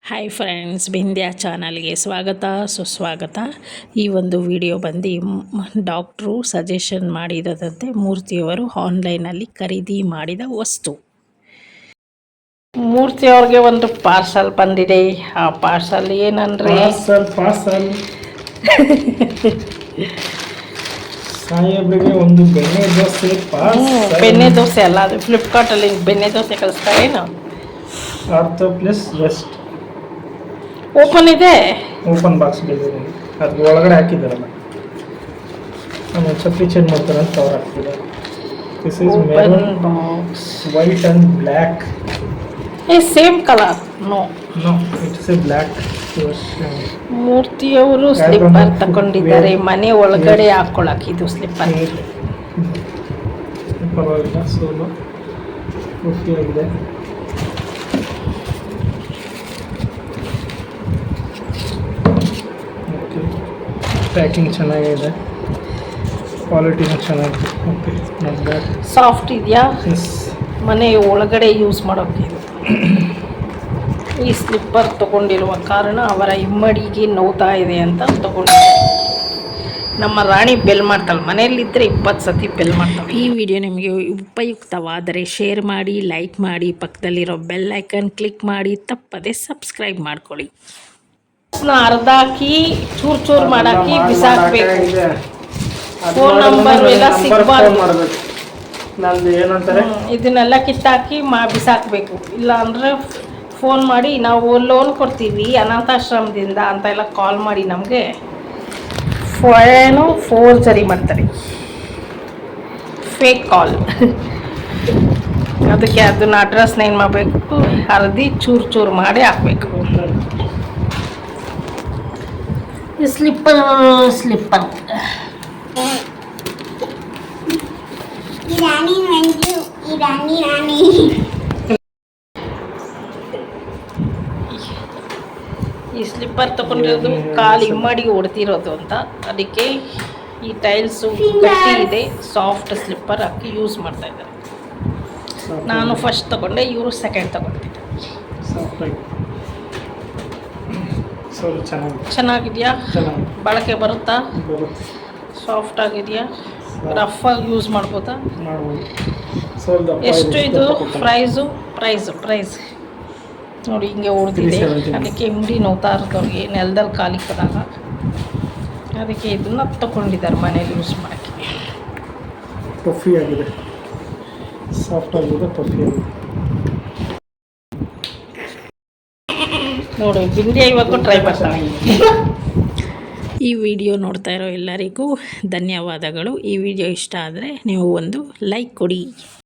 Hi friends, Bindya ಚಾನಲ್ಗೆ ಸ್ವಾಗತ ಸುಸ್ವಾಗತ. ಈ ಒಂದು ವಿಡಿಯೋ ಬಂದು ಡಾಕ್ಟ್ರು ಸಜೆಷನ್ ಮಾಡಿದಂತೆ ಮೂರ್ತಿಯವರು ಆನ್ಲೈನಲ್ಲಿ ಖರೀದಿ ಮಾಡಿದ ವಸ್ತು. ಮೂರ್ತಿಯವ್ರಿಗೆ ಒಂದು ಪಾರ್ಸಲ್ ಬಂದಿದೆ. ಆ ಪಾರ್ಸಲ್ ಏನಂದ್ರೆ ಸಾಹೇಬ್ರಿಗೆ ಒಂದು ಬೆಣ್ಣೆ ದೋಸೆ. ಬೆಣ್ಣೆ ದೋಸೆ ಅಲ್ಲ, ಅದು ಫ್ಲಿಪ್ಕಾರ್ಟಲ್ಲಿ ಬೆಣ್ಣೆ ದೋಸೆ ಕಳಿಸ್ತಾರೇನು? ಆರ್ಥೋ ಪ್ಲಸ್ ವೆಸ್ಟ್ ಓಪನ್ ಇದೆ, ಓಪನ್ ಬಾಕ್ಸ್ ಡೆಲಿವರಿ. ಅದ್ರ ಒಳಗಡೆ ಹಾಕಿದ್ದಾರಲ್ಲ, ಆಮೇಲೆ ಚಪ್ಪಲಿ ಚೇಂಜ್ ಮಾಡ್ತಾರೆ ಅಂತ ಅವ್ರು ಹಾಕ್ತಿದ್ದಾರೆ. This is maroon box, white and black. Same colour? No, it's a black. ಮೂರ್ತಿಯವರು ಸ್ಲಿಪ್ಪರ್ ತಗೊಂಡಿದ್ದಾರೆ ಮನೆ ಒಳಗಡೆ ಹಾಕೊಳ್ಳಕ್ಕೆ. ಇದು ಸ್ಲಿಪ್ಪರ್ ಪರವಾಗಿಲ್ಲ, ಸೋಲು ಖುಷಿಯಾಗಿದೆ. ಪ್ಯಾಕಿಂಗ್ ಚೆನ್ನಾಗಿದೆ, ಕ್ವಾಲಿಟಿನೂ ಚೆನ್ನಾಗಿದೆ. Okay, not bad. ಸಾಫ್ಟ್ ಇದೆಯಾ? ಎಸ್, ಮನೆ ಒಳಗಡೆ ಯೂಸ್ ಮಾಡೋಕ್ಕೆ ಇದು. ಈ ಸ್ಲಿಪ್ಪರ್ ತಗೊಂಡಿರುವ ಕಾರಣ ಅವರ ಇಮ್ಮಡಿಗೆ ನೋವ್ತಾ ಇದೆ ಅಂತ ತಗೊಂಡಿದ್ದಾರೆ. ನಮ್ಮ ರಾಣಿ ಬೆಲ್ ಮಾಡ್ತಾಳೆ, ಮನೆಯಲ್ಲಿದ್ದರೆ 20 ಸತಿ ಬೆಲ್ ಮಾಡ್ತಾಳೆ. ಈ ವಿಡಿಯೋ ನಿಮಗೆ ಉಪಯುಕ್ತವಾದರೆ ಶೇರ್ ಮಾಡಿ, ಲೈಕ್ ಮಾಡಿ, ಪಕ್ಕದಲ್ಲಿರೋ ಬೆಲ್ ಐಕನ್ ಕ್ಲಿಕ್ ಮಾಡಿ, ತಪ್ಪದೆ ಸಬ್ಸ್ಕ್ರೈಬ್ ಮಾಡ್ಕೊಳ್ಳಿ. ಅರ್ಧಾಕಿ ಚೂರು ಚೂರು ಮಾಡಾಕಿ ಬಿಸಾಕಬೇಕು. ಫೋನ್ ನಂಬರ್ ಎಲ್ಲ ಸಿಗಬಾರ್ದು. ಇದನ್ನೆಲ್ಲ ಕಿತ್ತಾಕಿ ಬಿಸಾಕಬೇಕು. ಇಲ್ಲ ಅಂದರೆ ಫೋನ್ ಮಾಡಿ ನಾವು ಲೋನ್ ಕೊಡ್ತೀವಿ ಅನಾಥಾಶ್ರಮದಿಂದ ಅಂತ ಎಲ್ಲ ಕಾಲ್ ಮಾಡಿ ನಮಗೆ ಫೋರ್ಜರಿ ಮಾಡ್ತಾರೆ, ಫೇಕ್ ಕಾಲ್. ಅದಕ್ಕೆ ಅದನ್ನ ಅಡ್ರೆಸ್ನ ಏನು ಮಾಡಬೇಕು, ಹರಿದು ಚೂರು ಚೂರು ಮಾಡಿ ಹಾಕಬೇಕು. ಸ್ಲಿಪ್ಪರ್ ಈ ಸ್ಲಿಪ್ಪರ್ ತಗೊಂಡಿರೋದು ಕಾಲು ಇಮ್ಮಡಿಗೆ ಹೊಡ್ತಿರೋದು ಅಂತ. ಅದಕ್ಕೆ ಈ ಟೈಲ್ಸು ಗಟ್ಟಿ ಇದೆ, ಸಾಫ್ಟ್ ಸ್ಲಿಪ್ಪರ್ ಹಾಕಿ ಯೂಸ್ ಮಾಡ್ತಾ ಇದ್ದಾರೆ. ನಾನು ಫಸ್ಟ್ ತಗೊಂಡೆ, ಇವರು ಸೆಕೆಂಡ್ ತಗೊಂಡಿದ್ದೆ. ಚೆನ್ನಾಗಿದೆಯಾ? ಬಳಕೆ ಬರುತ್ತಾ? ಸಾಫ್ಟ್ ಆಗಿದೆಯಾ? ರಫ್ ಆಗಿ ಯೂಸ್ ಮಾಡ್ಬೋದಾ? ಎಷ್ಟು ಇದು ಪ್ರೈಸ್ ನೋಡಿ, ಹಿಂಗೆ ಹೊಡೆದಿದೆ. ಅದಕ್ಕೆ ಹಿಂಡಿ ನೋವ್ತಾ ಇರೋದವ್ರಿಗೆ ನೆಲದಲ್ಲಿ ಕಾಲಿಕ್ಕದಾಗ ಅದಕ್ಕೆ ಇದನ್ನ ತಗೊಂಡಿದ್ದಾರೆ ಮನೇಲಿ ಯೂಸ್ ಮಾಡೋಕ್ಕೆ. ಪಫಿ ಆಗಿದೆ, ಸಾಫ್ಟ್ ಆಗಿದೆ, ಪಫಿ ಆಗಿದೆ. ನೋಡಿ, ಬಿಂದ್ಯಾ ಇವಾಗೂ ಟ್ರೈ ಮಾಡ್ತಾನೆ. ಈ ವಿಡಿಯೋ ನೋಡ್ತಾ ಇರೋ ಎಲ್ಲರಿಗೂ ಧನ್ಯವಾದಗಳು. ಈ ವಿಡಿಯೋ ಇಷ್ಟ ಆದರೆ ನೀವು ಒಂದು ಲೈಕ್ ಕೊಡಿ.